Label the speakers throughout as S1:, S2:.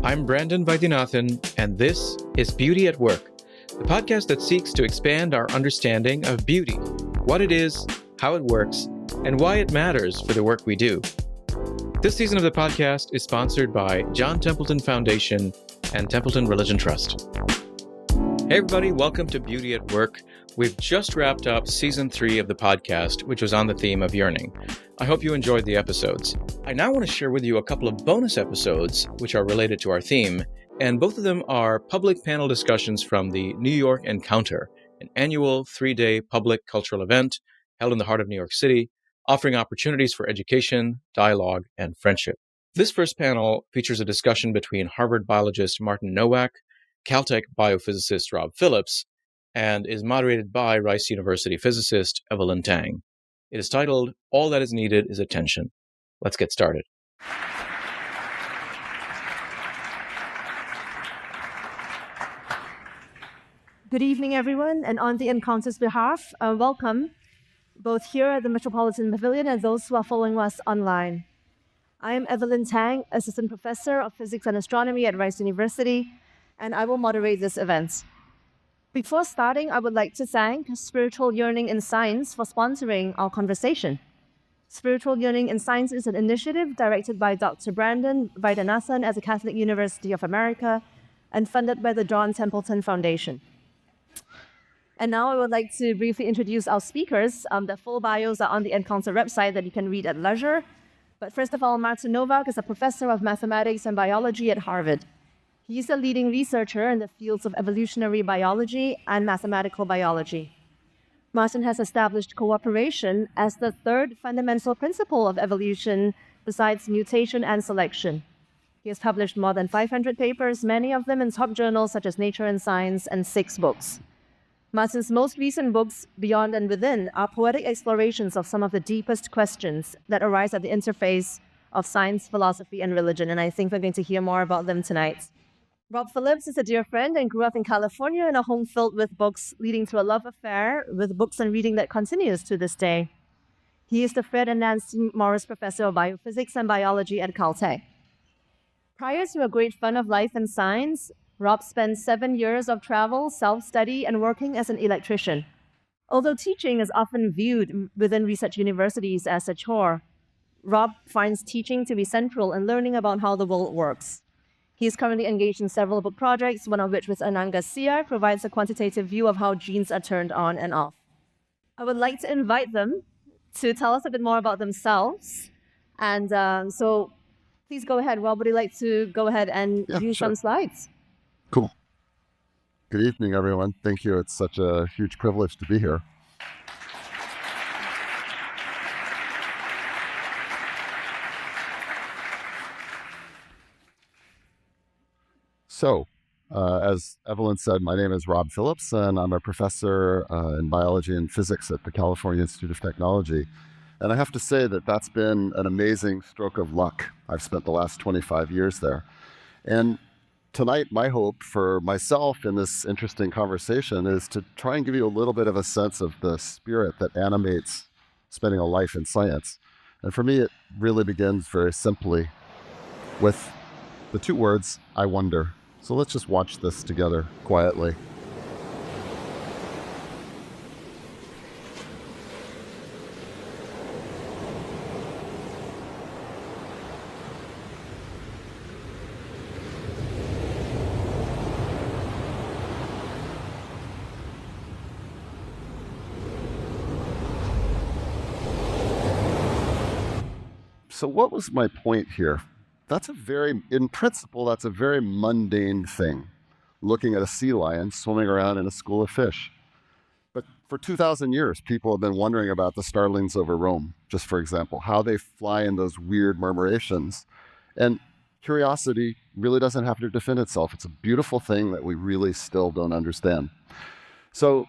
S1: I'm Brandon Vaidyanathan, and this is Beauty at Work, the podcast that seeks to expand our understanding of beauty, what it is, how it works, and why it matters for the work we do. This season of the podcast is sponsored by John Templeton Foundation and Templeton Religion Trust. Hey everybody, welcome to Beauty at Work. We've just wrapped up season 3 of the podcast, which was on the theme of yearning. I hope you enjoyed the episodes. I now want to share with you a couple of bonus episodes which are related to our theme, and both of them are public panel discussions from the New York Encounter, an annual 3-day public cultural event held in the heart of New York City, offering opportunities for education, dialogue, and friendship. This first panel features a discussion between Harvard biologist Martin Nowak, Caltech biophysicist Rob Phillips, and is moderated by Rice University physicist Evelyn Tang. It is titled, All That Is Needed Is Attention. Let's get started.
S2: Good evening, everyone, and on the Encounter's behalf, welcome, both here at the Metropolitan Pavilion and those who are following us online. I am Evelyn Tang, Assistant Professor of Physics and Astronomy at Rice University, and I will moderate this event. Before starting, I would like to thank Spiritual Yearning in Science for sponsoring our conversation. Spiritual Yearning in Science is an initiative directed by Dr. Brandon Vaidyanathan at the Catholic University of America and funded by the John Templeton Foundation. And now I would like to briefly introduce our speakers. The full bios are on the Encounter website that you can read at leisure. But first of all, Martin Nowak is a professor of mathematics and biology at Harvard. He is a leading researcher in the fields of evolutionary biology and mathematical biology. Martin has established cooperation as the third fundamental principle of evolution besides mutation and selection. He has published more than 500 papers, many of them in top journals such as Nature and Science, and 6 books. Martin's most recent books, Beyond and Within, are poetic explorations of some of the deepest questions that arise at the interface of science, philosophy, and religion, and I think we're going to hear more about them tonight. Rob Phillips is a dear friend and grew up in California in a home filled with books, leading to a love affair with books and reading that continues to this day. He is the Fred and Nancy Morris Professor of Biophysics and Biology at Caltech. Prior to a great fun of life and science, Rob spent 7 years of travel, self-study, and working as an electrician. Although teaching is often viewed within research universities as a chore, Rob finds teaching to be central in learning about how the world works. He is currently engaged in several book projects, one of which with Anand Garcia provides a quantitative view of how genes are turned on and off. I would like to invite them to tell us a bit more about themselves. And so please go ahead. Rob, would you like to go ahead and use some slides?
S3: Cool. Good evening, everyone. Thank you. It's such a huge privilege to be here. So, as Evelyn said, my name is Rob Phillips, and I'm a professor in biology and physics at the California Institute of Technology. And I have to say that that's been an amazing stroke of luck. I've spent the last 25 years there. And tonight, my hope for myself in this interesting conversation is to try and give you a little bit of a sense of the spirit that animates spending a life in science. And for me, it really begins very simply with the 2 words, I wonder. So let's just watch this together quietly. So what was my point here? In principle, that's a very mundane thing, looking at a sea lion swimming around in a school of fish. But for 2,000 years, people have been wondering about the starlings over Rome, just for example, how they fly in those weird murmurations. And curiosity really doesn't have to defend itself. It's a beautiful thing that we really still don't understand. So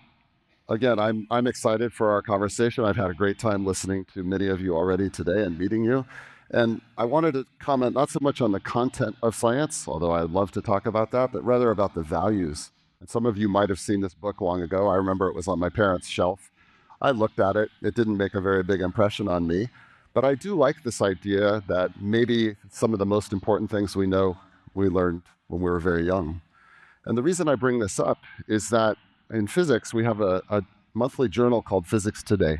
S3: again, I'm excited for our conversation. I've had a great time listening to many of you already today and meeting you. And I wanted to comment not so much on the content of science, although I'd love to talk about that, but rather about the values. And some of you might have seen this book long ago. I remember it was on my parents' shelf. I looked at it. It didn't make a very big impression on me. But I do like this idea that maybe some of the most important things we know we learned when we were very young. And the reason I bring this up is that in physics, we have a monthly journal called Physics Today.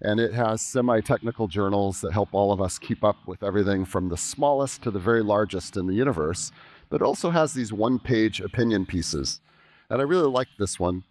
S3: And it has semi-technical journals that help all of us keep up with everything from the smallest to the very largest in the universe. But it also has these one-page opinion pieces. And I really like this one.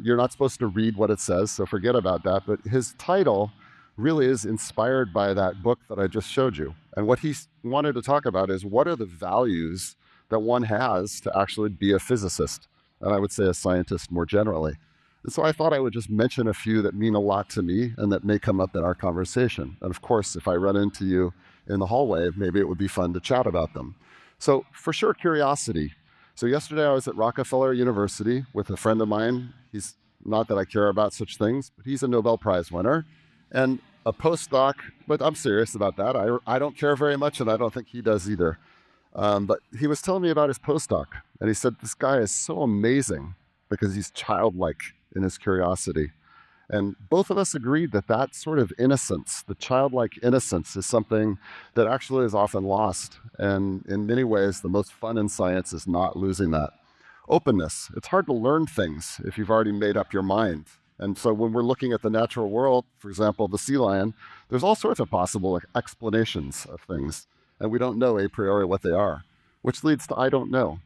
S3: You're not supposed to read what it says, so forget about that. But his title really is inspired by that book that I just showed you. And what he wanted to talk about is what are the values that one has to actually be a physicist, and I would say a scientist more generally. And so I thought I would just mention a few that mean a lot to me and that may come up in our conversation. And of course, if I run into you in the hallway, maybe it would be fun to chat about them. So for sure, curiosity. So yesterday I was at Rockefeller University with a friend of mine. He's not that I care about such things, but he's a Nobel Prize winner and a postdoc, but I'm serious about that. I don't care very much, and I don't think he does either. But he was telling me about his postdoc, and he said, this guy is so amazing because he's childlike in his curiosity. And both of us agreed that that sort of innocence, the childlike innocence, is something that actually is often lost. And in many ways, the most fun in science is not losing that. Openness. It's hard to learn things if you've already made up your mind. And so when we're looking at the natural world, for example, the sea lion, there's all sorts of possible explanations of things. And we don't know a priori what they are, which leads to I don't know.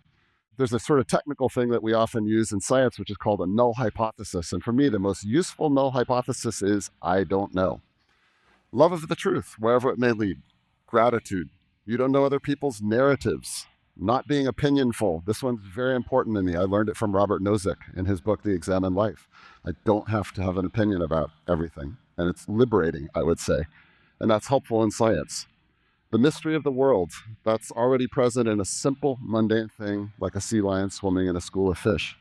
S3: There's a sort of technical thing that we often use in science, which is called a null hypothesis. And for me, the most useful null hypothesis is I don't know. Love of the truth, wherever it may lead. Gratitude. You don't know other people's narratives. Not being opinionful. This one's very important to me. I learned it from Robert Nozick in his book, The Examined Life. I don't have to have an opinion about everything. And it's liberating, I would say. And that's helpful in science. The mystery of the world, that's already present in a simple, mundane thing like a sea lion swimming in a school of fish.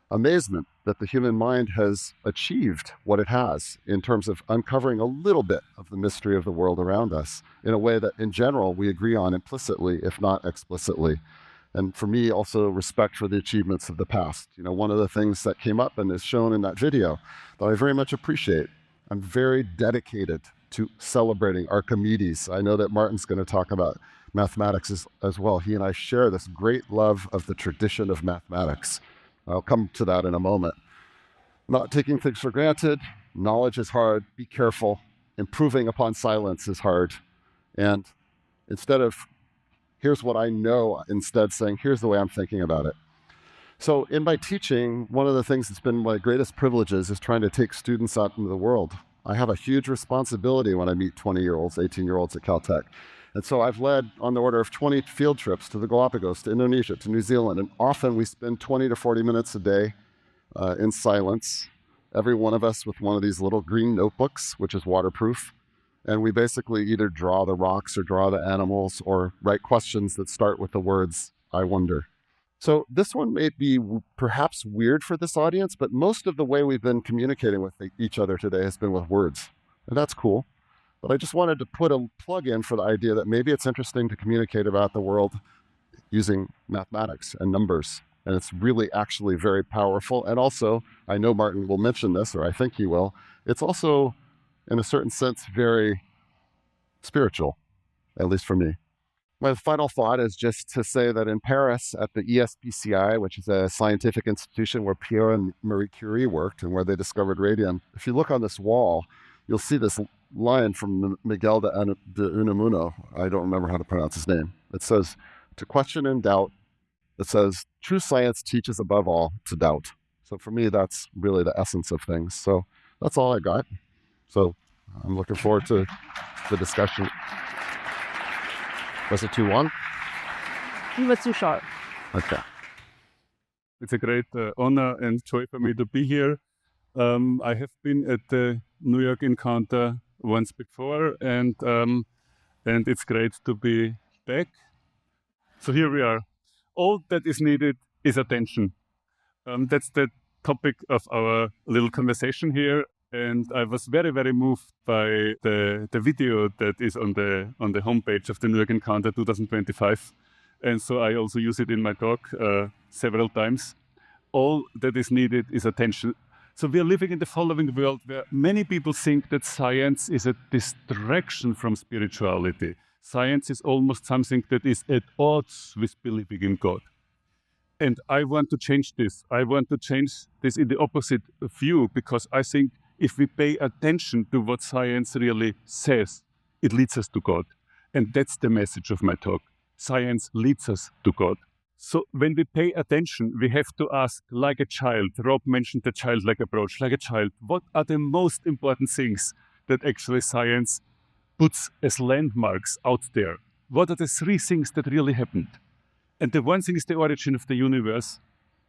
S3: Amazement that the human mind has achieved what it has in terms of uncovering a little bit of the mystery of the world around us in a way that, in general, we agree on implicitly, if not explicitly. And for me, also respect for the achievements of the past. You know, one of the things that came up and is shown in that video that I very much appreciate, I'm very dedicated to celebrating Archimedes. I know that Martin's going to talk about mathematics as well. He and I share this great love of the tradition of mathematics. I'll come to that in a moment. Not taking things for granted. Knowledge is hard. Be careful. Improving upon silence is hard. And instead of, here's what I know, instead saying, here's the way I'm thinking about it. So in my teaching, one of the things that's been my greatest privileges is trying to take students out into the world. I have a huge responsibility when I meet 20-year-olds, 18-year-olds at Caltech. And so I've led on the order of 20 field trips to the Galapagos, to Indonesia, to New Zealand. And often we spend 20 to 40 minutes a day in silence, every one of us with one of these little green notebooks, which is waterproof. And we basically either draw the rocks or draw the animals or write questions that start with the words, I wonder. So this one may be perhaps weird for this audience, but most of the way we've been communicating with each other today has been with words. And that's cool. But I just wanted to put a plug in for the idea that maybe it's interesting to communicate about the world using mathematics and numbers. And it's really actually very powerful. And also, I know Martin will mention this, or I think he will, it's also, in a certain sense, very spiritual, at least for me. My final thought is just to say that in Paris at the ESPCI, which is a scientific institution where Pierre and Marie Curie worked and where they discovered radium, if you look on this wall, you'll see this line from Miguel de Unamuno. I don't remember how to pronounce his name. It says, to question and doubt. It says, true science teaches above all to doubt. So for me, that's really the essence of things. So that's all I got. So I'm looking forward to the discussion. Was it too long?
S2: You were too short.
S3: Okay.
S4: It's a great honor and joy for me to be here. I have been at the New York Encounter once before, and it's great to be back. So here we are. All that is needed is attention. That's the topic of our little conversation here. And I was very, very moved by the video that is on the homepage of the New York Encounter 2025. And so I also use it in my talk several times. All that is needed is attention. So we are living in the following world where many people think that science is a distraction from spirituality. Science is almost something that is at odds with believing in God. And I want to change this. I want to change this in the opposite view, because I think if we pay attention to what science really says, it leads us to God. And that's the message of my talk. Science leads us to God. So when we pay attention, we have to ask, like a child. Rob mentioned the childlike approach. Like a child, what are the most important things that actually science puts as landmarks out there? What are the three things that really happened? And the one thing is the origin of the universe.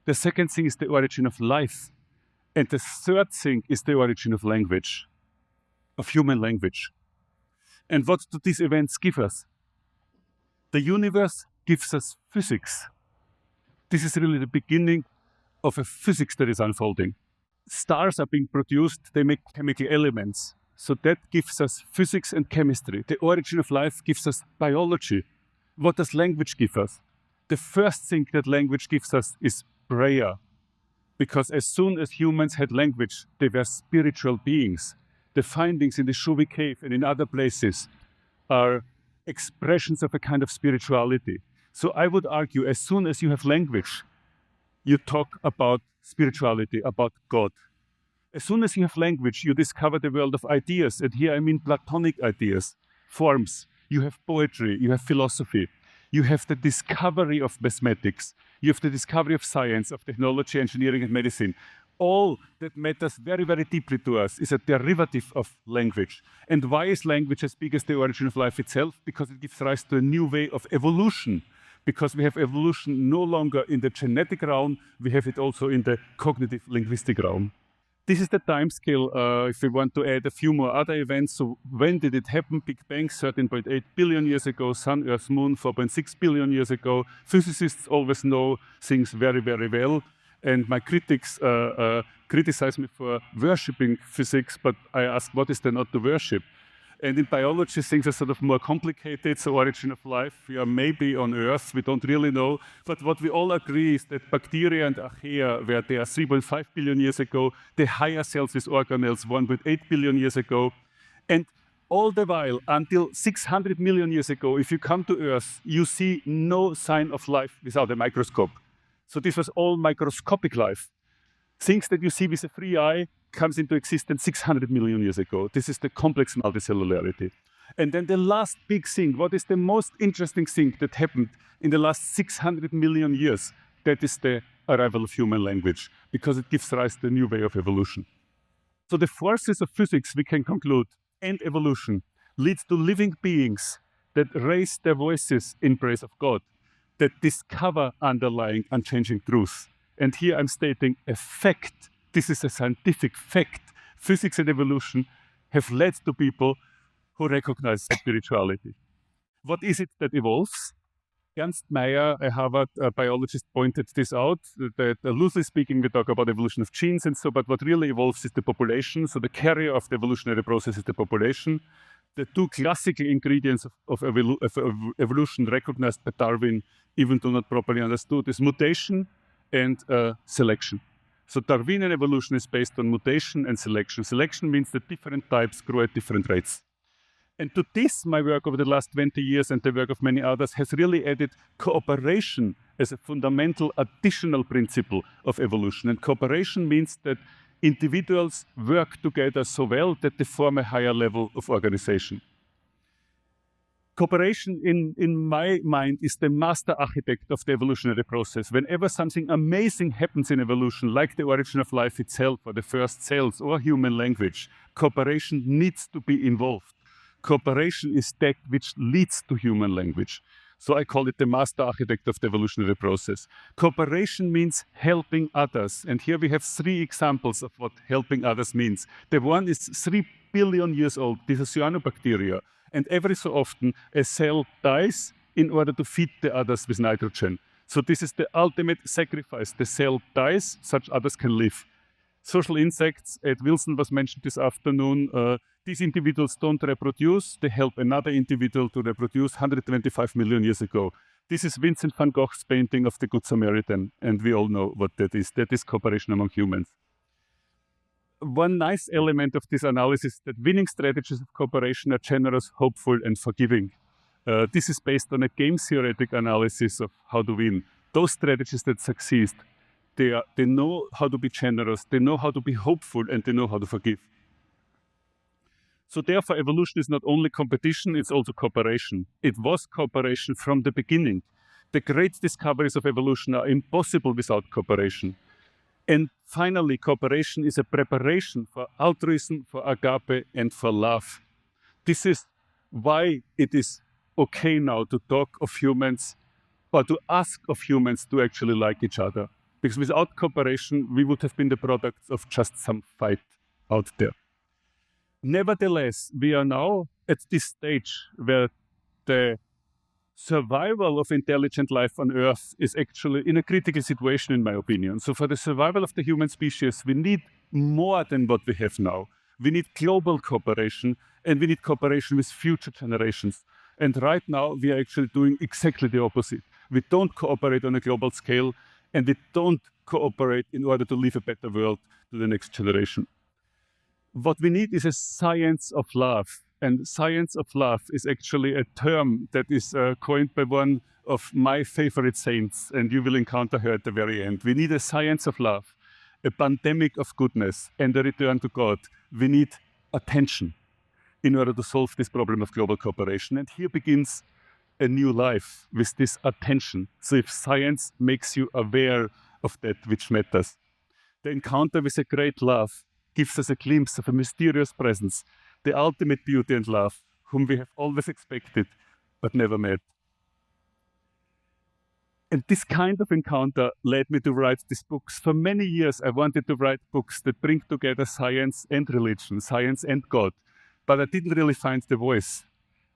S4: The second thing is the origin of life. And the third thing is the origin of language, of human language. And what do these events give us? The universe gives us physics. This is really the beginning of a physics that is unfolding. Stars are being produced, they make chemical elements. So that gives us physics and chemistry. The origin of life gives us biology. What does language give us? The first thing that language gives us is prayer. Because as soon as humans had language, they were spiritual beings. The findings in the Shuvi cave and in other places are expressions of a kind of spirituality. So I would argue, as soon as you have language, you talk about spirituality, about God. As soon as you have language, you discover the world of ideas. And here I mean Platonic ideas, forms. You have poetry, you have philosophy. You have the discovery of mathematics. You have the discovery of science, of technology, engineering, and medicine. All that matters very, very deeply to us is a derivative of language. And why is language as big as the origin of life itself? Because it gives rise to a new way of evolution. Because we have evolution no longer in the genetic realm, we have it also in the cognitive linguistic realm. This is the time scale, if we want to add a few more other events. So when did it happen? Big Bang, 13.8 billion years ago. Sun, Earth, Moon, 4.6 billion years ago. Physicists always know things very, very well. And my critics criticize me for worshipping physics, but I ask, what is there not to worship? And in biology, things are sort of more complicated. So origin of life, we are maybe on Earth, we don't really know. But what we all agree is that bacteria and archaea were there 3.5 billion years ago, the higher cells with organelles 1.8 billion years ago. And all the while, until 600 million years ago, if you come to Earth, you see no sign of life without a microscope. So this was all microscopic life. Things that you see with a free eye comes into existence 600 million years ago. This is the complex multicellularity. And then the last big thing, what is the most interesting thing that happened in the last 600 million years? That is the arrival of human language, because it gives rise to a new way of evolution. So the forces of physics, we can conclude, and evolution leads to living beings that raise their voices in praise of God, that discover underlying unchanging truth. And here I'm stating a fact. This is a scientific fact. Physics and evolution have led to people who recognize spirituality. What is it that evolves? Ernst Mayr, a Harvard biologist, pointed this out, that loosely speaking, we talk about evolution of genes and so, but what really evolves is the population. So the carrier of the evolutionary process is the population. The two classical ingredients of evolution recognized by Darwin, even though not properly understood, is mutation and selection. So Darwinian evolution is based on mutation and selection. Selection means that different types grow at different rates. And to this, my work over the last 20 years and the work of many others has really added cooperation as a fundamental additional principle of evolution. And cooperation means that individuals work together so well that they form a higher level of organization. Cooperation, in my mind, is the master architect of the evolutionary process. Whenever something amazing happens in evolution, like the origin of life itself, or the first cells, or human language, cooperation needs to be involved. Cooperation is that which leads to human language. So I call it the master architect of the evolutionary process. Cooperation means helping others. And here we have three examples of what helping others means. The one is 3 billion years old. This is cyanobacteria. And every so often, a cell dies in order to feed the others with nitrogen. So this is the ultimate sacrifice. The cell dies, such others can live. Social insects, Ed Wilson was mentioned this afternoon, these individuals don't reproduce, they help another individual to reproduce 125 million years ago. This is Vincent van Gogh's painting of the Good Samaritan, and we all know what that is. That is cooperation among humans. One nice element of this analysis is that winning strategies of cooperation are generous, hopeful, and forgiving. This is based on a game theoretic analysis of how to win. Those strategists that succeed, they know how to be generous, they know how to be hopeful, and they know how to forgive. So therefore, evolution is not only competition, it's also cooperation. It was cooperation from the beginning. The great discoveries of evolution are impossible without cooperation. And finally, cooperation is a preparation for altruism, for agape, and for love. This is why it is okay now to talk of humans or to ask of humans to actually like each other. Because without cooperation, we would have been the products of just some fight out there. Nevertheless, we are now at this stage where the survival of intelligent life on Earth is actually in a critical situation, in my opinion. So for the survival of the human species, we need more than what we have now. We need global cooperation, and we need cooperation with future generations. And right now, we are actually doing exactly the opposite. We don't cooperate on a global scale, and we don't cooperate in order to leave a better world to the next generation. What we need is a science of love. And science of love is actually a term that is coined by one of my favorite saints, and you will encounter her at the very end. We need a science of love, a pandemic of goodness, and a return to God. We need attention in order to solve this problem of global cooperation. And here begins a new life with this attention. So if science makes you aware of that which matters, the encounter with a great love gives us a glimpse of a mysterious presence, the ultimate beauty and love, whom we have always expected but never met. And this kind of encounter led me to write these books. For many years, I wanted to write books that bring together science and religion, science and God, but I didn't really find the voice.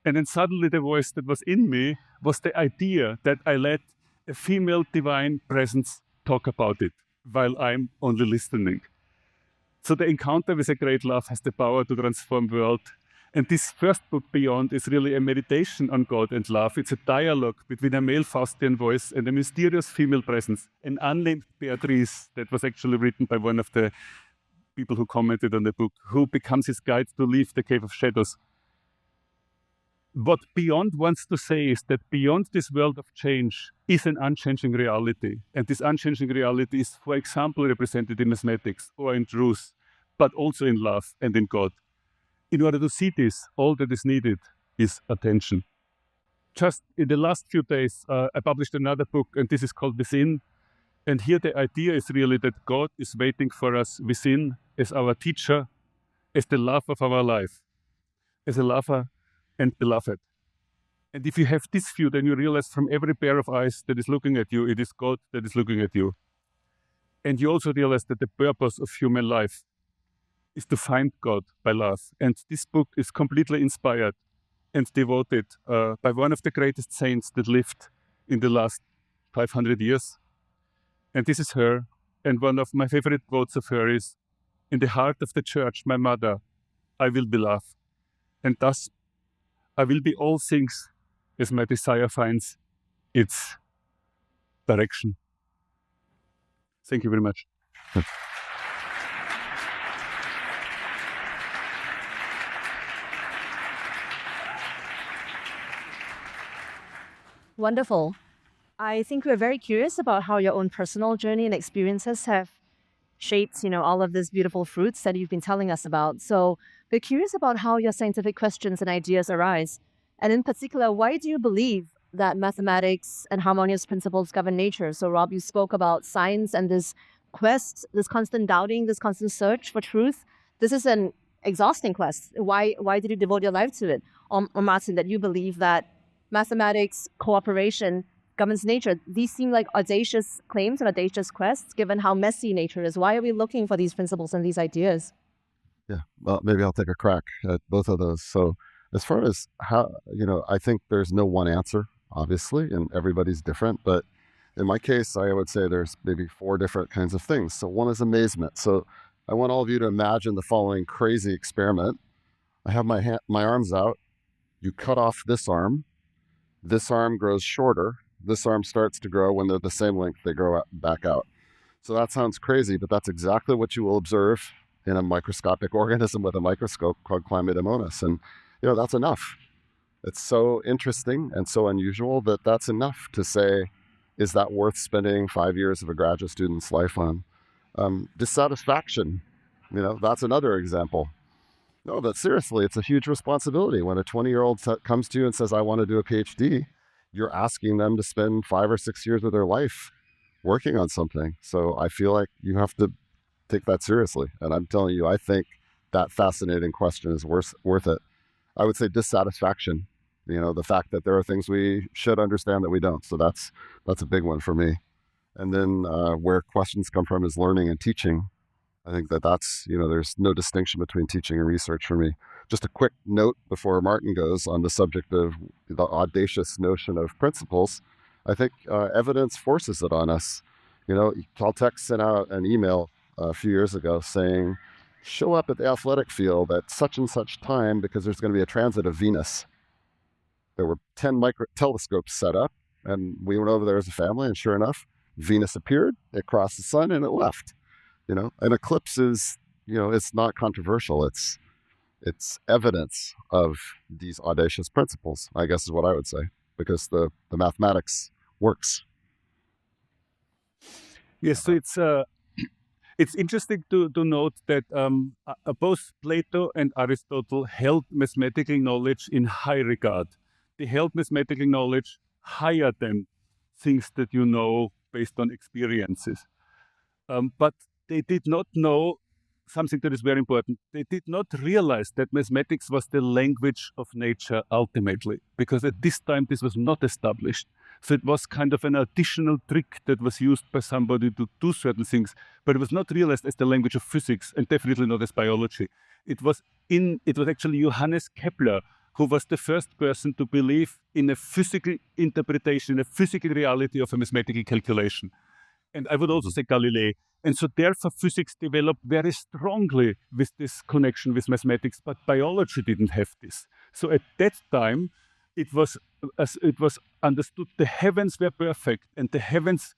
S4: And then suddenly the voice that was in me was the idea that I let a female divine presence talk about it while I'm only listening. So the encounter with a great love has the power to transform the world. And this first book, Beyond, is really a meditation on God and love. It's a dialogue between a male Faustian voice and a mysterious female presence, an unnamed Beatrice that was actually written by one of the people who commented on the book, who becomes his guide to leave the cave of shadows. What Beyond wants to say is that beyond this world of change is an unchanging reality. And this unchanging reality is, for example, represented in mathematics or in truth, but also in love and in God. In order to see this, all that is needed is attention. Just in the last few days, I published another book, and this is called Within. And here the idea is really that God is waiting for us within as our teacher, as the love of our life, as a lover and beloved. And if you have this view, then you realize from every pair of eyes that is looking at you, it is God that is looking at you. And you also realize that the purpose of human life is to find God by love. And this book is completely inspired and devoted by one of the greatest saints that lived in the last 500 years. And this is her. And one of my favorite quotes of her is, "In the heart of the church, my mother, I will be love. And thus I will be all things as my desire finds its direction." Thank you very much.
S2: Wonderful. I think we're very curious about how your own personal journey and experiences have shaped, all of these beautiful fruits that you've been telling us about. So we're curious about how your scientific questions and ideas arise. And in particular, why do you believe that mathematics and harmonious principles govern nature? So Rob, you spoke about science and this quest, this constant doubting, this constant search for truth. This is an exhausting quest. Why did you devote your life to it? Or Martin, that you believe that mathematics, cooperation governs nature. These seem like audacious claims and audacious quests, given how messy nature is. Why are we looking for these principles and these ideas?
S3: Yeah, well, maybe I'll take a crack at both of those. So as far as how, I think there's no one answer, obviously, and everybody's different. But in my case, I would say there's maybe 4 different kinds of things. So one is amazement. So I want all of you to imagine the following crazy experiment. I have my arms out. You cut off this arm grows shorter. This arm starts to grow. When they're the same length, they grow back out. So that sounds crazy, but that's exactly what you will observe in a microscopic organism with a microscope called Chlamydomonas. And, that's enough. It's so interesting and so unusual that that's enough to say, is that worth spending 5 years of a graduate student's life on? Dissatisfaction, that's another example. No, but seriously, it's a huge responsibility. When a 20-year-old comes to you and says, I want to do a PhD, you're asking them to spend 5 or 6 years of their life working on something. So I feel like you have to take that seriously. And I'm telling you, I think that fascinating question is worth it. I would say dissatisfaction, the fact that there are things we should understand that we don't. So that's a big one for me. And then where questions come from is learning and teaching. I think that's, there's no distinction between teaching and research for me. Just a quick note before Martin goes on the subject of the audacious notion of principles. I think evidence forces it on us. Caltech sent out an email a few years ago saying, show up at the athletic field at such and such time because there's going to be a transit of Venus. There were 10 telescopes set up, and we went over there as a family, and sure enough, Venus appeared, it crossed the sun, and it left. An eclipse is, it's not controversial. It's evidence of these audacious principles, I guess is what I would say, because the mathematics works.
S4: Yes, so it's interesting to note that both Plato and Aristotle held mathematical knowledge in high regard. They held mathematical knowledge higher than things that you know based on experiences. But they did not know something that is very important. They did not realize that mathematics was the language of nature ultimately, because at this time this was not established. So it was kind of an additional trick that was used by somebody to do certain things, but it was not realized as the language of physics, and definitely not as biology. It was actually Johannes Kepler who was the first person to believe in a physical interpretation, a physical reality of a mathematical calculation. And I would also say Galilei. And so therefore physics developed very strongly with this connection with mathematics, but biology didn't have this. So at that time, it was understood the heavens were perfect and the heavens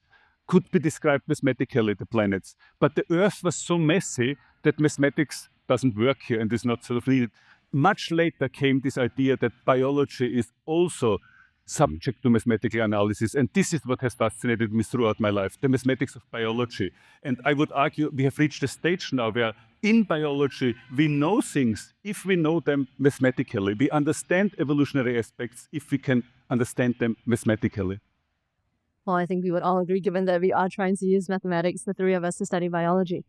S4: could be described mathematically, the planets. But the Earth was so messy that mathematics doesn't work here and is not sort of needed. Much later came this idea that biology is also subject to mathematical analysis. And this is what has fascinated me throughout my life, the mathematics of biology. And I would argue we have reached a stage now where in biology, we know things if we know them mathematically. We understand evolutionary aspects if we can understand them mathematically.
S2: Well, I think we would all agree, given that we are trying to use mathematics, the three of us, to study biology.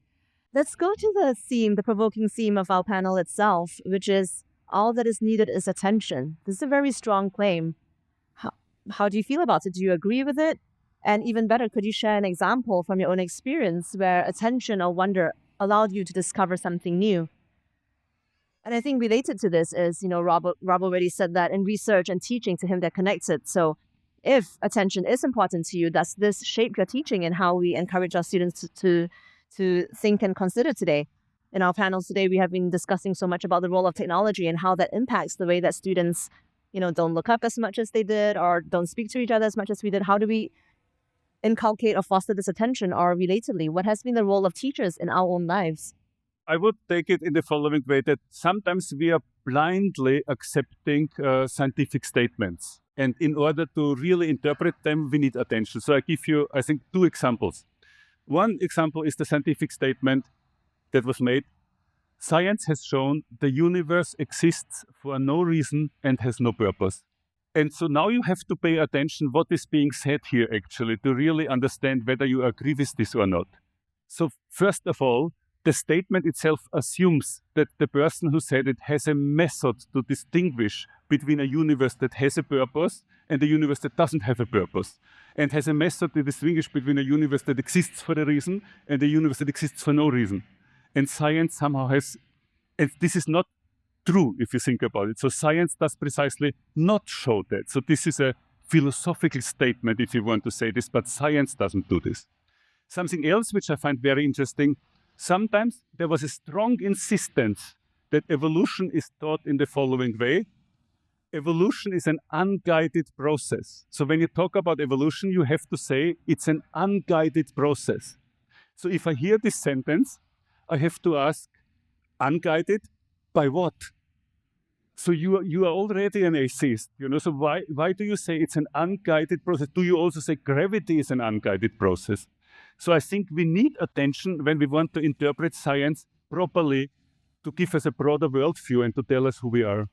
S2: Let's go to the theme, the provoking theme of our panel itself, which is all that is needed is attention. This is a very strong claim. How do you feel about it? Do you agree with it? And even better, could you share an example from your own experience where attention or wonder allowed you to discover something new? And I think related to this is, Rob already said that in research and teaching, to him, they're connected. So if attention is important to you, does this shape your teaching and how we encourage our students to think and consider today? In our panels today, we have been discussing so much about the role of technology and how that impacts the way that students don't look up as much as they did or don't speak to each other as much as we did. How do we inculcate or foster this attention? Or relatedly, what has been the role of teachers in our own lives?
S4: I would take it in the following way, that sometimes we are blindly accepting scientific statements. And in order to really interpret them, we need attention. So I give you, I think, 2 examples. One example is the scientific statement that was made. Science has shown the universe exists for no reason and has no purpose. And so now you have to pay attention what is being said here actually to really understand whether you agree with this or not. So first of all, the statement itself assumes that the person who said it has a method to distinguish between a universe that has a purpose and a universe that doesn't have a purpose, and has a method to distinguish between a universe that exists for a reason and a universe that exists for no reason. And science somehow has, and this is not true if you think about it. So science does precisely not show that. So this is a philosophical statement, if you want to say this, but science doesn't do this. Something else which I find very interesting, sometimes there was a strong insistence that evolution is taught in the following way. Evolution is an unguided process. So when you talk about evolution, you have to say it's an unguided process. So if I hear this sentence, I have to ask, unguided by what? So you are already an atheist, So why do you say it's an unguided process? Do you also say gravity is an unguided process? So I think we need attention when we want to interpret science properly to give us a broader worldview and to tell us who we are.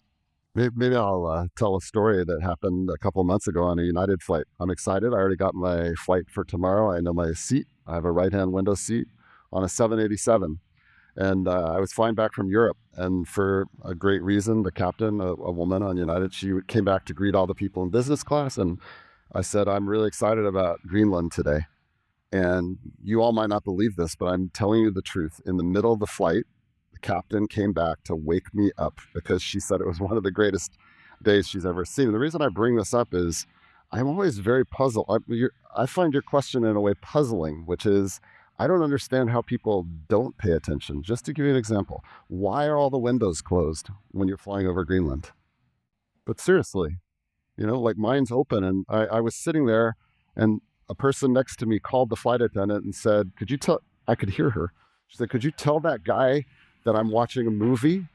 S3: Maybe I'll tell a story that happened a couple of months ago on a United flight. I'm excited. I already got my flight for tomorrow. I know my seat. I have a right-hand window seat on a 787. And I was flying back from Europe. And for a great reason, the captain, a woman on United, she came back to greet all the people in business class. And I said, I'm really excited about Greenland today. And you all might not believe this, but I'm telling you the truth. In the middle of the flight, the captain came back to wake me up because she said it was one of the greatest days she's ever seen. The reason I bring this up is I'm always very puzzled. I find your question in a way puzzling, which is I don't understand how people don't pay attention. Just to give you an example, why are all the windows closed when you're flying over Greenland? But seriously, like mine's open. And I was sitting there and a person next to me called the flight attendant and said, could you tell, I could hear her. She said, could you tell that guy that I'm watching a movie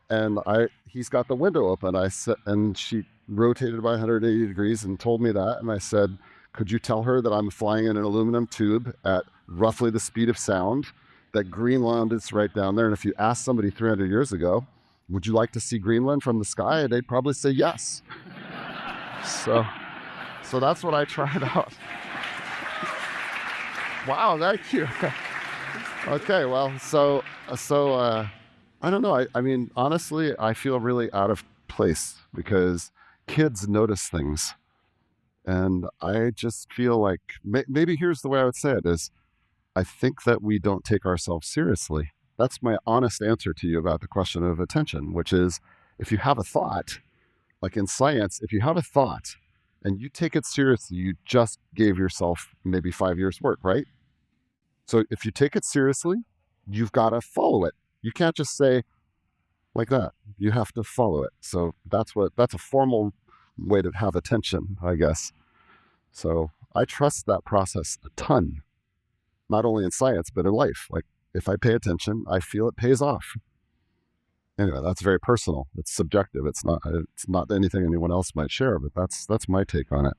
S3: and he's got the window open? I said, and she rotated by 180 degrees and told me that. And I said, could you tell her that I'm flying in an aluminum tube at roughly the speed of sound, that Greenland is right down there? And if you asked somebody 300 years ago, would you like to see Greenland from the sky? They'd probably say yes. So that's what I tried out. Wow, thank you. Okay, well, so I don't know. I mean, honestly, I feel really out of place because kids notice things. And I just feel like maybe here's the way I would say it is I think that we don't take ourselves seriously. That's my honest answer to you about the question of attention, which is if you have a thought, like in science, if you have a thought and you take it seriously, you just gave yourself maybe 5 years' work, right? So if you take it seriously, you've got to follow it. You can't just say like that. You have to follow it. So that's a formal way to have attention, I guess. So I trust that process a ton, not only in science, but in life. Like if I pay attention, I feel it pays off. Anyway, that's very personal. It's subjective. It's not anything anyone else might share, but that's my take on it.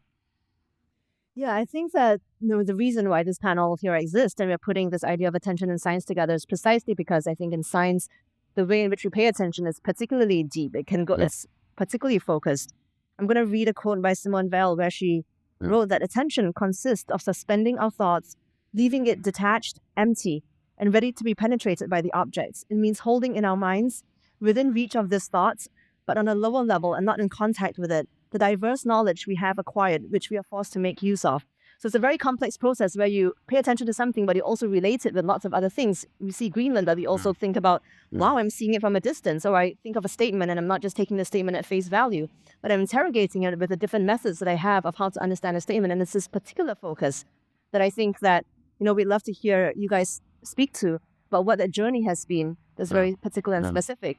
S2: Yeah, I think that the reason why this panel here exists and we're putting this idea of attention and science together is precisely because I think in science, the way in which we pay attention is particularly deep. It can go, It's particularly focused. I'm going to read a quote by Simone Weil where she wrote that attention consists of suspending our thoughts, leaving it detached, empty, and ready to be penetrated by the objects. It means holding in our minds, within reach of these thoughts, but on a lower level and not in contact with it, the diverse knowledge we have acquired, which we are forced to make use of. So it's a very complex process where you pay attention to something, but you also relate it with lots of other things. We see Greenland, but we also think about, wow, I'm seeing it from a distance. Or I think of a statement and I'm not just taking the statement at face value, but I'm interrogating it with the different methods that I have of how to understand a statement. And it's this particular focus that I think that, we'd love to hear you guys speak to about what that journey has been that's very particular and specific.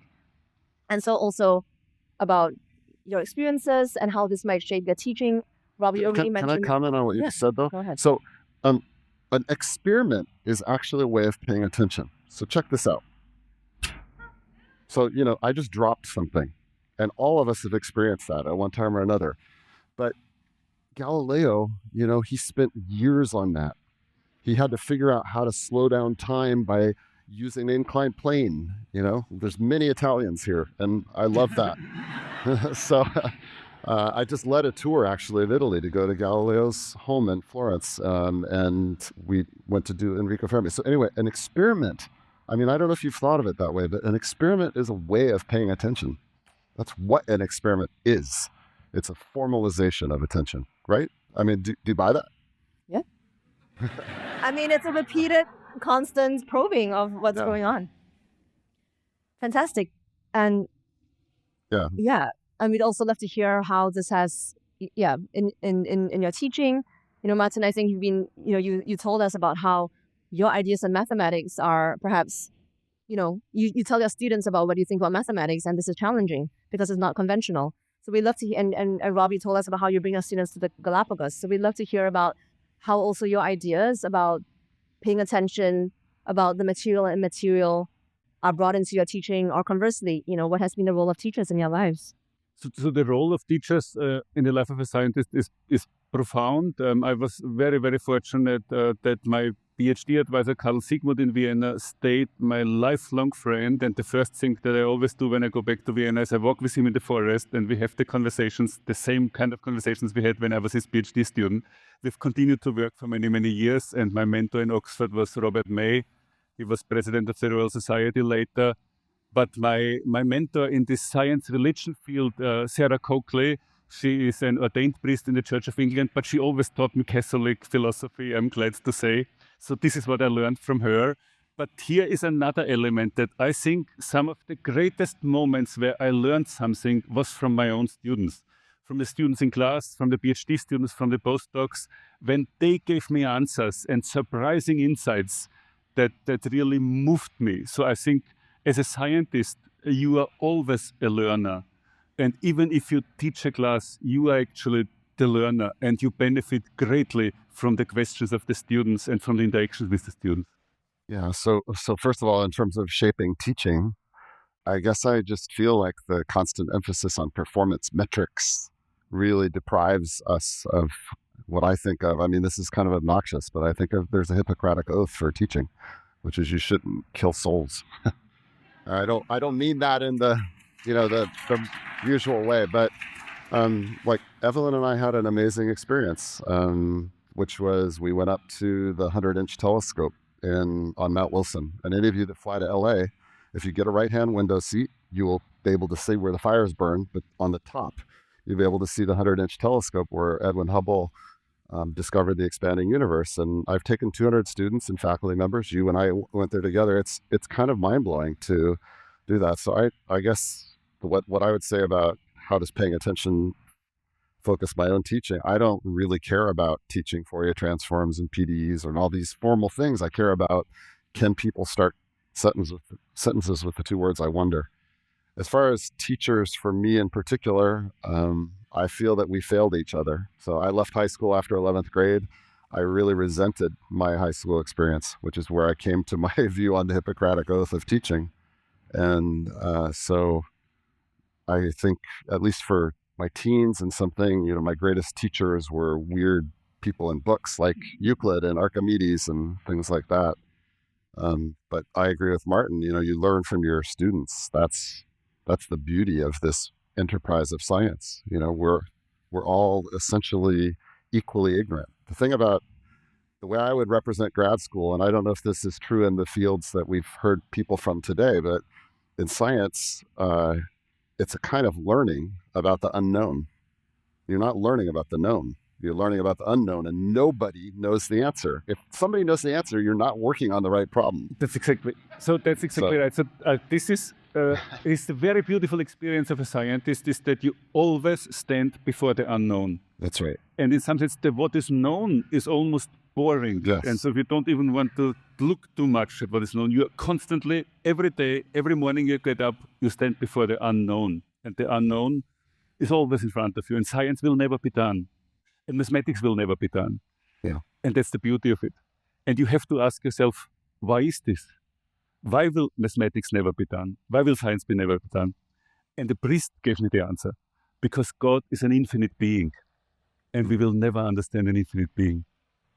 S2: And so also about your experiences and how this might shape your teaching. Rob, you already mentioned...
S3: Can I comment on what you said, though?
S2: Go ahead.
S3: So an experiment is actually a way of paying attention. So check this out. So, I just dropped something, and all of us have experienced that at one time or another. But Galileo, he spent years on that. He had to figure out how to slow down time by using an inclined plane. There's many Italians here, and I love that. So I just led a tour actually of Italy to go to Galileo's home in Florence, and we went to do Enrico Fermi. So anyway, an experiment, I don't know if you've thought of it that way, but an experiment is a way of paying attention. That's what an experiment is. It's a formalization of attention, right? Do you buy that?
S2: Yeah. It's a repeated, constant probing of what's going on. Fantastic. And and we'd also love to hear how this has, in your teaching. Martin, I think you've been, you told us about how your ideas on mathematics are perhaps, you tell your students about what you think about mathematics, and this is challenging because it's not conventional. So we'd love to hear, and Rob, you told us about how you bring your students to the Galapagos. So we'd love to hear about how also your ideas about paying attention, about the material and immaterial, are brought into your teaching, or conversely, what has been the role of teachers in your lives?
S4: So the role of teachers in the life of a scientist is profound. I was very, very fortunate that my PhD advisor, Carl Sigmund in Vienna, stayed my lifelong friend. And the first thing that I always do when I go back to Vienna is I walk with him in the forest and we have the conversations, the same kind of conversations we had when I was his PhD student. We've continued to work for many, many years. And my mentor in Oxford was Robert May. He was president of the Royal Society later. But my mentor in this science religion field, Sarah Coakley, she is an ordained priest in the Church of England, but she always taught me Catholic philosophy, I'm glad to say. So this is what I learned from her. But here is another element that I think some of the greatest moments where I learned something was from my own students, from the students in class, from the PhD students, from the postdocs, when they gave me answers and surprising insights that really moved me. So I think as a scientist, you are always a learner. And even if you teach a class, you are actually the learner and you benefit greatly from the questions of the students and from the interactions with the students.
S3: Yeah, so first of all, in terms of shaping teaching, I guess I just feel like the constant emphasis on performance metrics really deprives us of what I think of. I mean, this is kind of obnoxious, but I think of there's a Hippocratic oath for teaching, which is you shouldn't kill souls. I don't mean that in the usual way, but like Evelyn and I had an amazing experience, which was we went up to the 100-inch telescope on Mount Wilson. And any of you that fly to LA, if you get a right-hand window seat, you will be able to see where the fires burn, but on the top, you'll be able to see the 100-inch telescope where Edwin Hubble discovered the expanding universe. And I've taken 200 students and faculty members. You and I went there together. It's kind of mind-blowing to do that. So I guess what I would say about how does paying attention focus my own teaching, I don't really care about teaching Fourier transforms and PDEs and all these formal things. I care about, can people start sentences with the two words I wonder. As far as teachers, for me in particular, I feel that we failed each other. So I left high school after 11th grade. I really resented my high school experience, which is where I came to my view on the Hippocratic Oath of teaching. And so I think, at least for my teens and something, my greatest teachers were weird people in books like Euclid and Archimedes and things like that. But I agree with Martin, you learn from your students. That's the beauty of this enterprise of science. We're all essentially equally ignorant. The thing about the way I would represent grad school, and I don't know if this is true in the fields that we've heard people from today, but in science, it's a kind of learning about the unknown. You're not learning about the known. You're learning about the unknown, and nobody knows the answer. If somebody knows the answer, you're not working on the right problem.
S4: That's exactly right. So this is the very beautiful experience of a scientist, is that you always stand before the unknown.
S3: That's right.
S4: And in some sense, what is known is almost boring.
S3: Yes.
S4: And so we don't even want to look too much at what is known. You are constantly, every day, every morning you get up, you stand before the unknown. And the unknown is always in front of you. And science will never be done. And mathematics will never be done.
S3: Yeah.
S4: And that's the beauty of it. And you have to ask yourself, why is this? Why will mathematics never be done? Why will science be never be done? And the priest gave me the answer. Because God is an infinite being. And we will never understand an infinite being.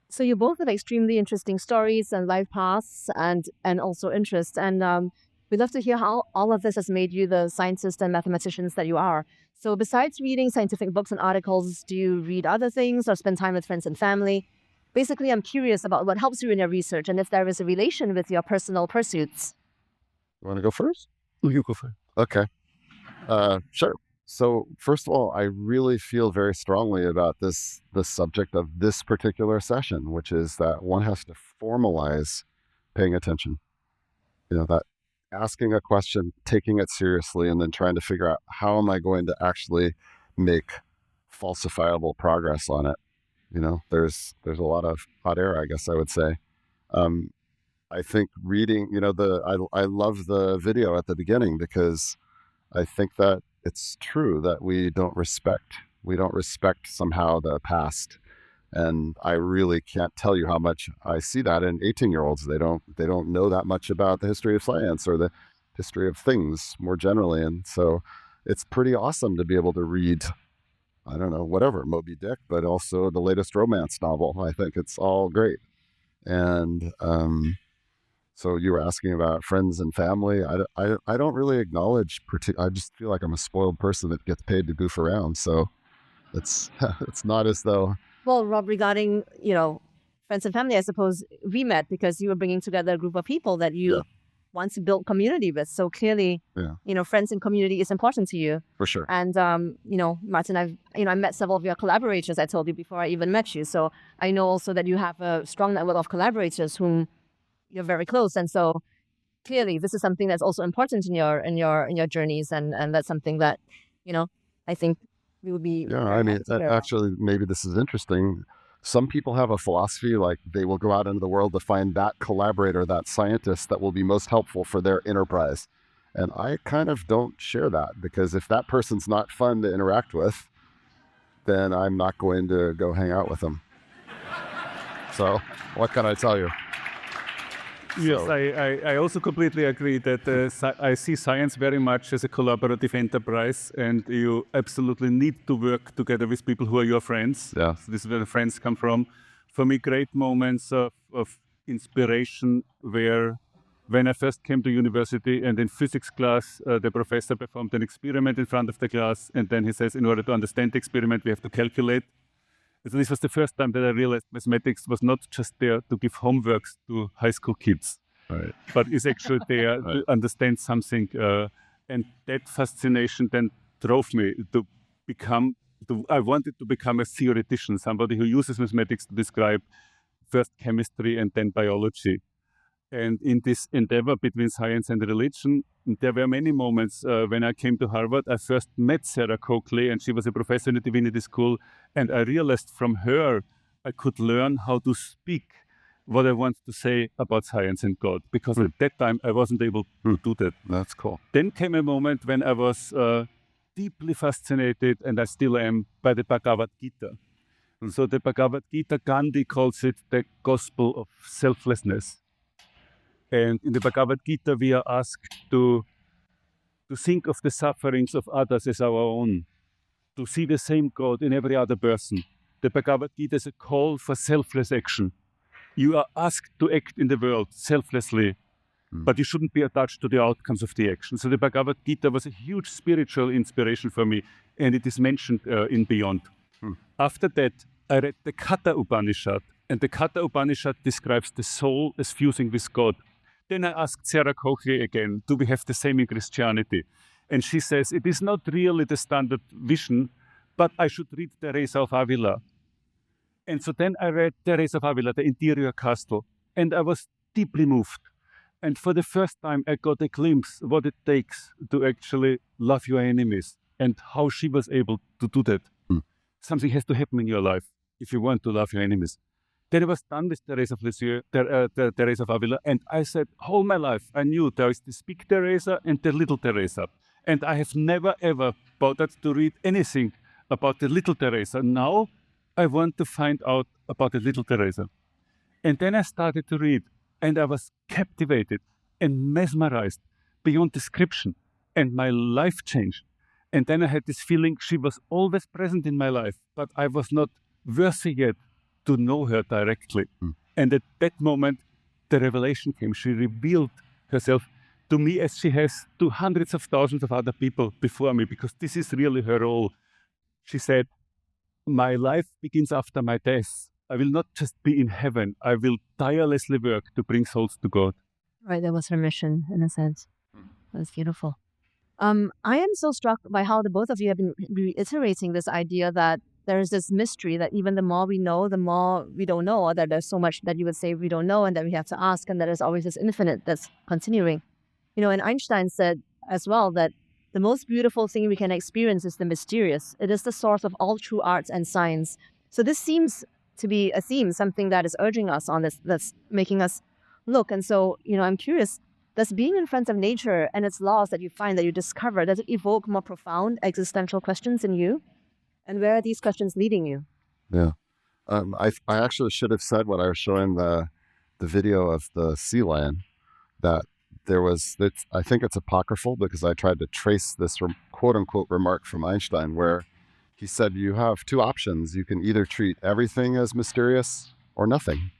S2: So you both have extremely interesting stories and life paths and also interests. And we'd love to hear how all of this has made you the scientists and mathematicians that you are. So besides reading scientific books and articles, do you read other things or spend time with friends and family? Basically, I'm curious about what helps you in your research and if there is a relation with your personal pursuits.
S3: You want to go first?
S4: You go first.
S3: Okay. Sure. So first of all, I really feel very strongly about the subject of this particular session, which is that one has to formalize paying attention. That asking a question, taking it seriously, and then trying to figure out how am I going to actually make falsifiable progress on it. There's a lot of hot air, I guess I would say. I think reading, I love the video at the beginning because I think that it's true that we don't respect somehow the past. And I really can't tell you how much I see that in 18-year-olds. They don't know that much about the history of science or history of things more generally. And so it's pretty awesome to be able to read, I don't know, whatever, Moby Dick, but also the latest romance novel. I think it's all great. And so you were asking about friends and family. I don't really acknowledge, I just feel like I'm a spoiled person that gets paid to goof around. So it's not as though.
S2: Well, Rob, regarding, friends and family, I suppose we met because you were bringing together a group of people that you want to build community with. So clearly, friends and community is important to you.
S3: For sure.
S2: And, Martin, I met several of your collaborators, I told you, before I even met you. So I know also that you have a strong network of collaborators whom you're very close. And so clearly this is something that's also important in your journeys. And that's something that, I think we would be.
S3: Yeah, I mean, actually, maybe this is interesting. Some people have a philosophy like they will go out into the world to find that collaborator, that scientist that will be most helpful for their enterprise. And I kind of don't share that, because if that person's not fun to interact with, then I'm not going to go hang out with them. So what can I tell you?
S4: Yes, I also completely agree that I see science very much as a collaborative enterprise, and you absolutely need to work together with people who are your friends.
S3: Yeah.
S4: So this is where the friends come from. For me, great moments of inspiration were when I first came to university, and in physics class, the professor performed an experiment in front of the class, and then he says, in order to understand the experiment, we have to calculate. So this was the first time that I realized mathematics was not just there to give homeworks to high school kids,
S3: Right.
S4: but is actually there to understand something. And that fascination then drove me to become, I wanted to become a theoretician, somebody who uses mathematics to describe first chemistry and then biology. And in this endeavor between science and religion, there were many moments when I came to Harvard. I first met Sarah Coakley, and she was a professor in the divinity school. And I realized from her, I could learn how to speak what I want to say about science and God, because at that time I wasn't able to do that.
S3: That's cool.
S4: Then came a moment when I was deeply fascinated, and I still am, by the Bhagavad Gita. So the Bhagavad Gita, Gandhi calls it the gospel of selflessness. And in the Bhagavad Gita, we are asked to think of the sufferings of others as our own, to see the same God in every other person. The Bhagavad Gita is a call for selfless action. You are asked to act in the world selflessly, but you shouldn't be attached to the outcomes of the action. So the Bhagavad Gita was a huge spiritual inspiration for me, and it is mentioned in Beyond. After that, I read the Katha Upanishad, and the Katha Upanishad describes the soul as fusing with God. Then I asked Sarah Coakley again, do we have the same in Christianity? And she says, it is not really the standard vision, but I should read Teresa of Avila. And so then I read Teresa of Avila, The Interior Castle, and I was deeply moved. And for the first time, I got a glimpse what it takes to actually love your enemies and how she was able to do that. Something has to happen in your life if you want to love your enemies. Then I was done with Teresa of Lisieux, Teresa of Avila, and I said, all my life, I knew there is this big Teresa and the little Teresa. And I have never, ever bothered to read anything about the little Teresa. Now I want to find out about the little Teresa. And then I started to read, and I was captivated and mesmerized beyond description, and my life changed. And then I had this feeling she was always present in my life, but I was not worthy yet to know her directly. And at that moment, the revelation came. She revealed herself to me as she has to hundreds of thousands of other people before me, because this is really her role. She said, my life begins after my death. I will not just be in heaven. I will tirelessly work to bring souls to God.
S2: Right, that was her mission, in a sense. That's beautiful. I am so struck by how the both of you have been reiterating this idea that there is this mystery that even the more we know, the more we don't know, or that there's so much that you would say we don't know and that we have to ask, and that there's always this infinite that's continuing. And Einstein said as well that the most beautiful thing we can experience is the mysterious. It is the source of all true arts and science. So this seems to be a theme, something that is urging us on this, that's making us look. And so, I'm curious, does being in front of nature and its laws that you find, that you discover, does it evoke more profound existential questions in you? And where are these questions leading you?
S3: Yeah. I actually should have said when I was showing the video of the sea lion that I think it's apocryphal because I tried to trace this quote unquote remark from Einstein where he said you have two options. You can either treat everything as mysterious or nothing.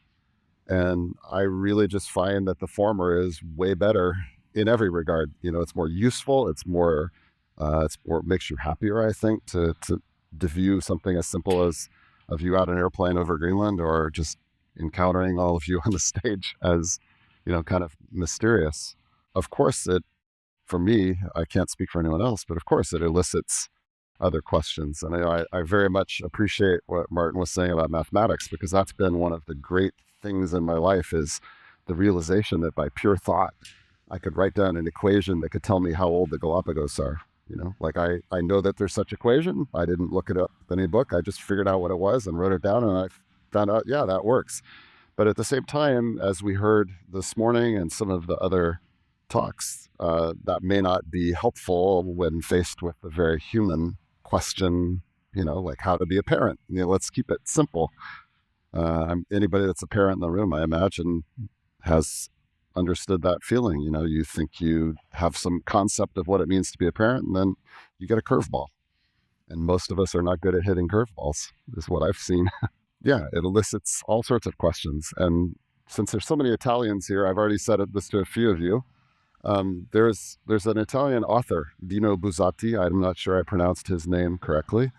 S3: And I really just find that the former is way better in every regard. It's more useful. It's more it makes you happier, I think, to view something as simple as a view out an airplane over Greenland or just encountering all of you on the stage as, kind of mysterious. Of course, for me, I can't speak for anyone else, but of course it elicits other questions. And I very much appreciate what Martin was saying about mathematics, because that's been one of the great things in my life is the realization that by pure thought, I could write down an equation that could tell me how old the Galapagos are. Like I know that there's such equation. I didn't look it up in any book. I just figured out what it was and wrote it down, and I found out, yeah, that works. But at the same time, as we heard this morning and some of the other talks, that may not be helpful when faced with the very human question, like how to be a parent. Let's keep it simple. Anybody that's a parent in the room, I imagine, has understood that feeling. You think you have some concept of what it means to be a parent, and then you get a curveball. And most of us are not good at hitting curveballs, is what I've seen. Yeah, it elicits all sorts of questions. And since there's so many Italians here, I've already said this to a few of you. There's an Italian author, Dino Buzzati. I'm not sure I pronounced his name correctly.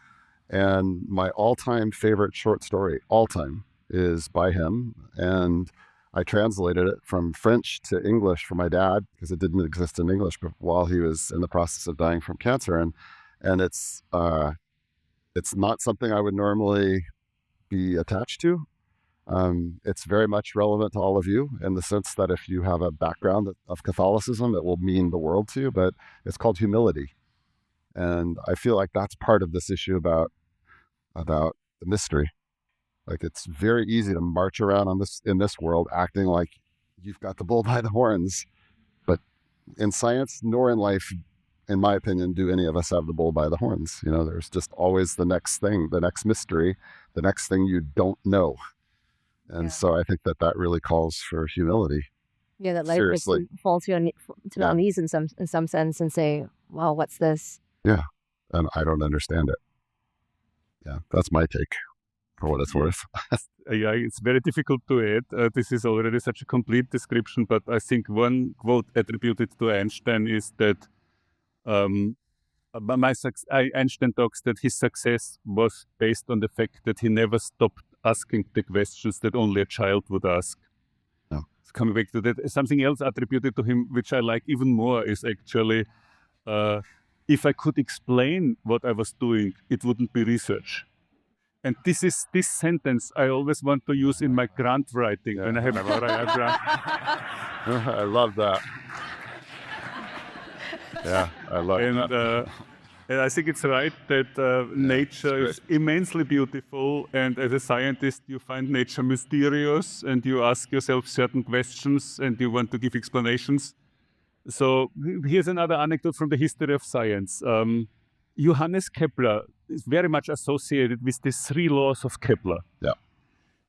S3: And my all-time favorite short story, all-time, is by him. And I translated it from French to English for my dad because it didn't exist in English while he was in the process of dying from cancer. And it's not something I would normally be attached to. It's very much relevant to all of you in the sense that if you have a background of Catholicism, it will mean the world to you, but it's called humility. And I feel like that's part of this issue about the mystery. Like it's very easy to march around in this world acting like you've got the bull by the horns, but in science nor in life, in my opinion, do any of us have the bull by the horns. There's just always the next thing, the next mystery, the next thing you don't know. And so I think that really calls for humility.
S2: Yeah, that life
S3: Seriously.
S2: falls to our knees in some sense and say, wow, what's this?
S3: Yeah, and I don't understand it. Yeah, that's my take, for what it's worth.
S4: Yeah, it's very difficult to add. This is already such a complete description, but I think one quote attributed to Einstein is that Einstein talks that his success was based on the fact that he never stopped asking the questions that only a child would ask.
S3: No.
S4: So coming back to that, something else attributed to him, which I like even more, is actually, if I could explain what I was doing, it wouldn't be research. And this sentence I always want to use in my grant writing when I have a grant.
S3: I love that. Yeah, I love that.
S4: And I think it's right that nature is immensely beautiful, and as a scientist, you find nature mysterious, and you ask yourself certain questions, and you want to give explanations. So here's another anecdote from the history of science. Johannes Kepler is very much associated with the 3 laws of Kepler.
S3: Yeah.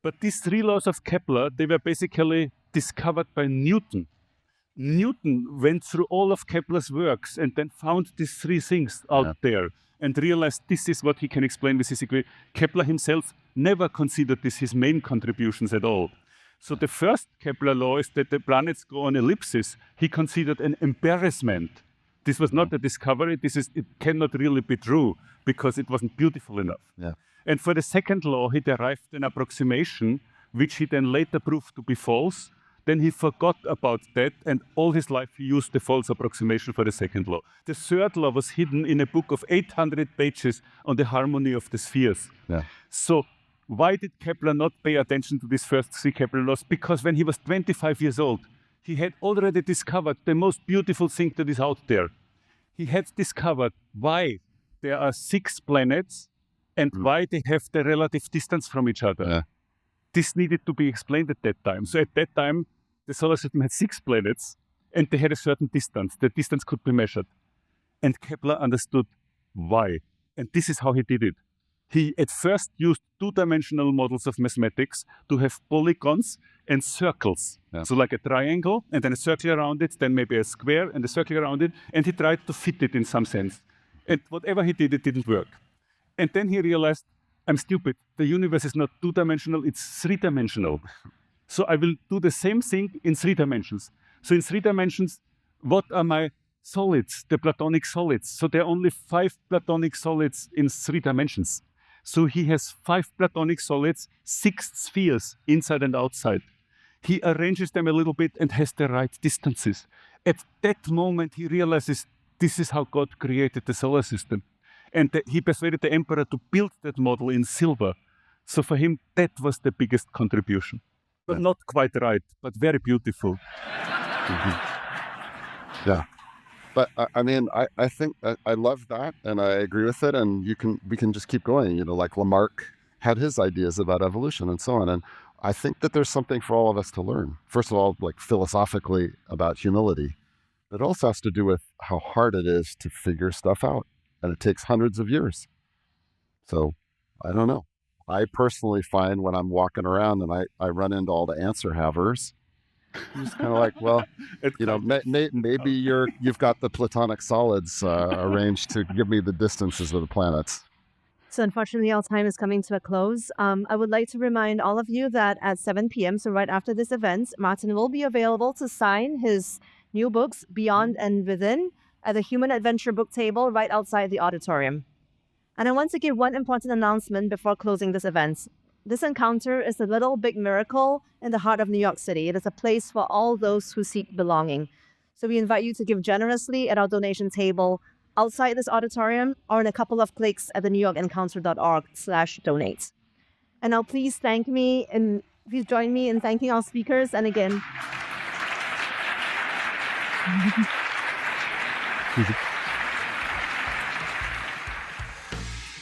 S4: But these 3 laws of Kepler, they were basically discovered by Newton. Newton went through all of Kepler's works and then found these 3 things out there and realized this is what he can explain with his equation. Kepler himself never considered this his main contributions at all. So the first Kepler law is that the planets go on ellipses. He considered an embarrassment. This was not a discovery. It cannot really be true because it wasn't beautiful enough.
S3: Yeah.
S4: And for the second law, he derived an approximation, which he then later proved to be false. Then he forgot about that, and all his life he used the false approximation for the second law. The third law was hidden in a book of 800 pages on the harmony of the spheres.
S3: Yeah.
S4: So why did Kepler not pay attention to these first 3 Kepler laws? Because when he was 25 years old, he had already discovered the most beautiful thing that is out there. He had discovered why there are 6 planets and why they have the relative distance from each other.
S3: Yeah.
S4: This needed to be explained at that time. So at that time, the solar system had 6 planets and they had a certain distance. The distance could be measured. And Kepler understood why. And this is how he did it. He at first used two-dimensional models of mathematics to have polygons and circles.
S3: Yeah.
S4: So like a triangle and then a circle around it, then maybe a square and a circle around it, and he tried to fit it in some sense. And whatever he did, it didn't work. And then he realized, I'm stupid. The universe is not two-dimensional, it's three-dimensional. So I will do the same thing in 3 dimensions. So in 3 dimensions, what are my solids, the Platonic solids? So there are only 5 Platonic solids in 3 dimensions. So he has 5 Platonic solids, 6 spheres, inside and outside. He arranges them a little bit and has the right distances. At that moment, he realizes this is how God created the solar system. And he persuaded the emperor to build that model in silver. So for him, that was the biggest contribution. But not quite right, but very beautiful.
S3: Mm-hmm. Yeah. But I mean, I think I love that, and I agree with it. And we can just keep going. You know, like Lamarck had his ideas about evolution and so on. And I think that there's something for all of us to learn. First of all, like philosophically about humility, but it also has to do with how hard it is to figure stuff out, and it takes hundreds of years. So I don't know. I personally find when I'm walking around and I run into all the answer havers, I'm just kind of like, well, you know, maybe you've got the Platonic solids arranged to give me the distances of the planets.
S2: So unfortunately, our time is coming to a close. I would like to remind all of you that at 7 p.m., so right after this event, Martin will be available to sign his new books, Beyond and Within, at the Human Adventure book table right outside the auditorium. And I want to give one important announcement before closing this event. This encounter is a little big miracle in the heart of New York City. It is a place for all those who seek belonging. So we invite you to give generously at our donation table outside this auditorium or in a couple of clicks at the newyorkencounter.org/donate. And now please join me in thanking our speakers. And again,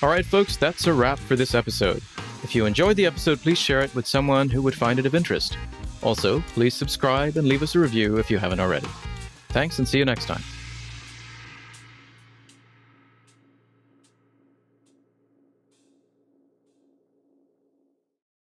S1: All right, folks, that's a wrap for this episode. If you enjoyed the episode, please share it with someone who would find it of interest. Also, please subscribe and leave us a review if you haven't already. Thanks, and see you next time.